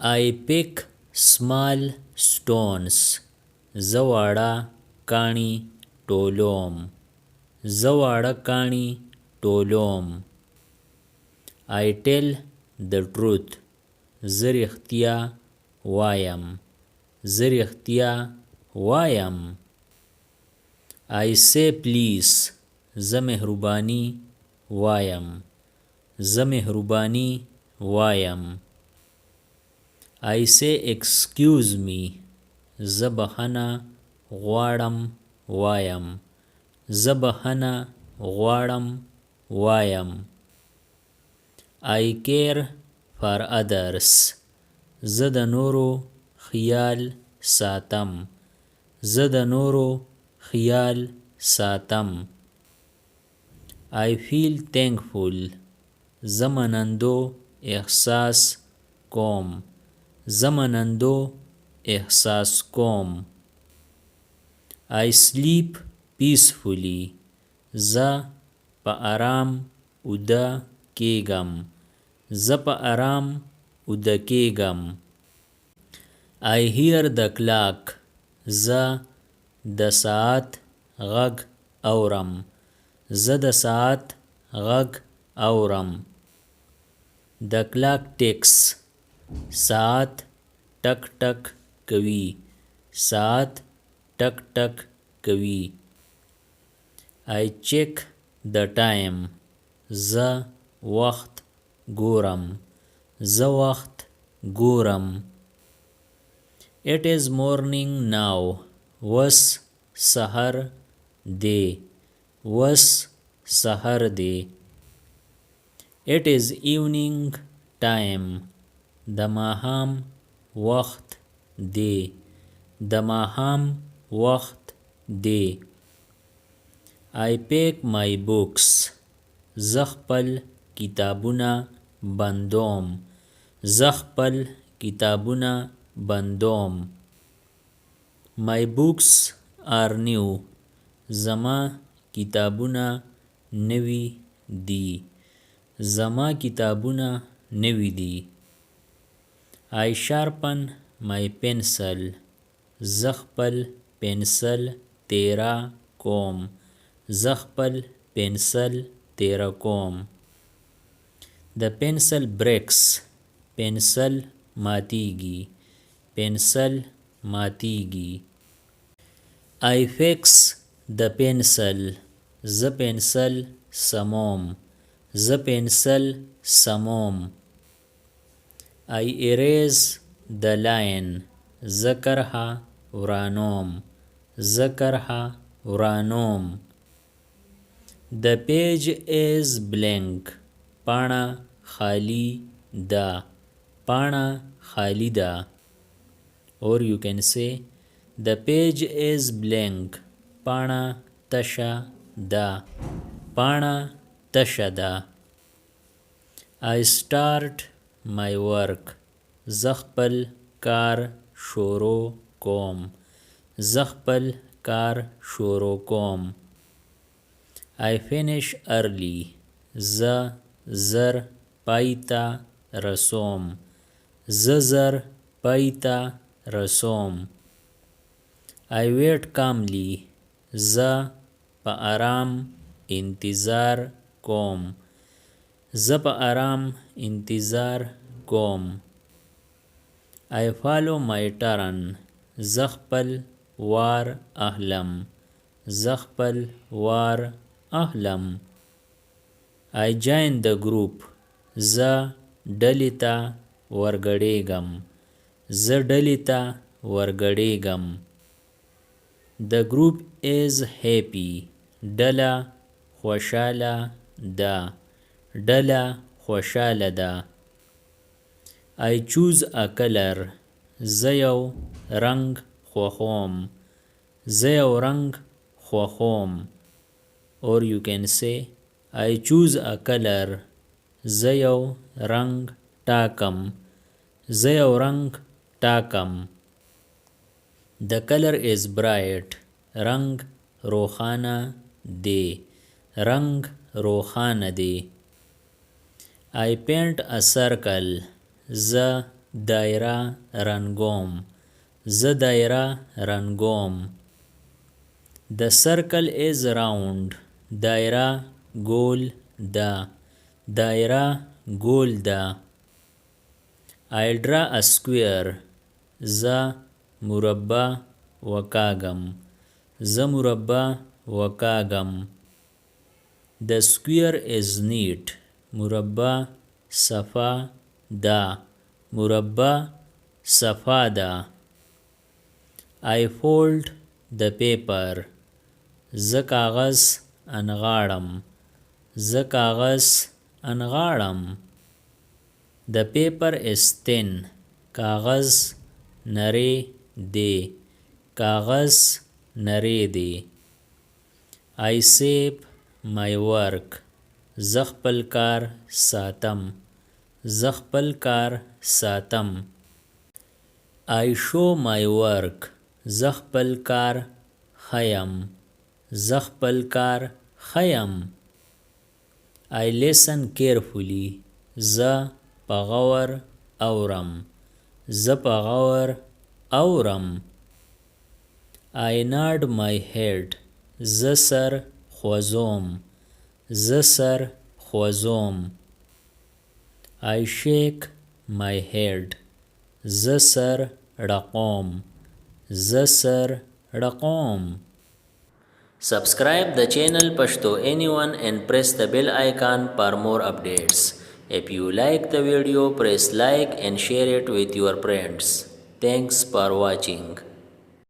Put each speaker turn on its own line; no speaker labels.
I pick small stones. زه واړه کاڼي ټولوم. زه واړه کاڼي ټولوم. I tell the truth. زه رښتیا وایم. زه رښتیا وایم. I say please. زه مهرباني وایم. زه مهرباني وایم. I say excuse me. زه بخښنه غواړم وایم. زه بخښنه غواړم وایم. I care for others. زه د نورو خیال ساتم. زه د نورو خیال ساتم. I feel thankful. زه منندو احساس کوم. زه منندو احساس کوم. I sleep peacefully. زه په آرام اوده کیږم. زه په آرام اوده کیږم. I hear the clock. زه د ساعت غږ اورم. زه د ساعت غږ اورم. The clock ticks. ساعت ټک ټک کوي. ساعت ټک ټک کوي. I check the time. زه وخت ګورم. زه وخت ګورم. It is morning now. وس سحر دی. وس سحر دی. It is evening time. د ماښام وخت دی. د ماښام وخت دی. I pack my books. زه خپل کتابونه بندوم. زه خپل کتابونه بندوم. My books are new. زما کتابونه نوي دي. زما کتابونه نوي دي. I sharpen my pencil. زه خپل پنسل تیره کوم. زه خپل پنسل تیره کوم. The pencil breaks. پنسل ماتیږي. پنسل ماتیږي. I fix the pencil. زه پنسل سموم. زه پنسل سموم. I erase the line. زه کرښه ورانوم. زه کرښه ورانوم. The page is blank. پاڼه خالی ده. پاڼه خالی ده. Or you can say the page is blank. پاڼه تشه ده. پاڼه تشه ده. I start my work. زه خپل کار شروع کوم. زه خپل کار شروع کوم. I finish early. زه زر پای ته رسوم. زه زر پای ته رسوم. I wait calmly. زه په آرام انتظار کوم. زه په آرام انتظار کوم. I follow my turn. زه خپل وار اخلم. زه خپل وار اخلم. I join the group. زه ډلې ته ورګډېږم. زه ډلې ته ورګډېږم. The group is happy. ډله خوشاله ده. ډله خوشاله ده. I choose a color. زه یو رنګ خوښوم. زه یو رنګ خوښوم. Or you can say I choose a color. زه یو رنګ ټاکم. زه یو رنګ ټاکم. The color is bright. رنګ روښانه دی. رنګ روښانه دی. I paint a circle. زه دایره رنګوم. زه دایره رنګوم. The circle is round. دایره ګول ده. دایره ګول ده. I draw a square. زه مربع وکاږم. زه مربع وکاږم. The square is neat. مربع صفا ده. مربع صفا ده. I fold the paper. زه کاغذ انغاړم. زه کاغذ انغاړم. The paper is thin. کاغذ نری دی. کاغذ نری دی. I save my work. زه خپل کار ساتم. زه خپل کار ساتم. I show my work. زه خپل کار ښیم. زه خپل کار ښیم. I listen carefully. زه په غور اورم. زه په غور اورم. I nod my head. زه سر خوځوم. زه سر خوځوم. I shake my head. زه سر ړقوم. زه سر ړقوم. Subscribe the channel Pashto Anyone and press the bell icon for more updates. If you like the video, press like and share it with your friends. Thanks for watching.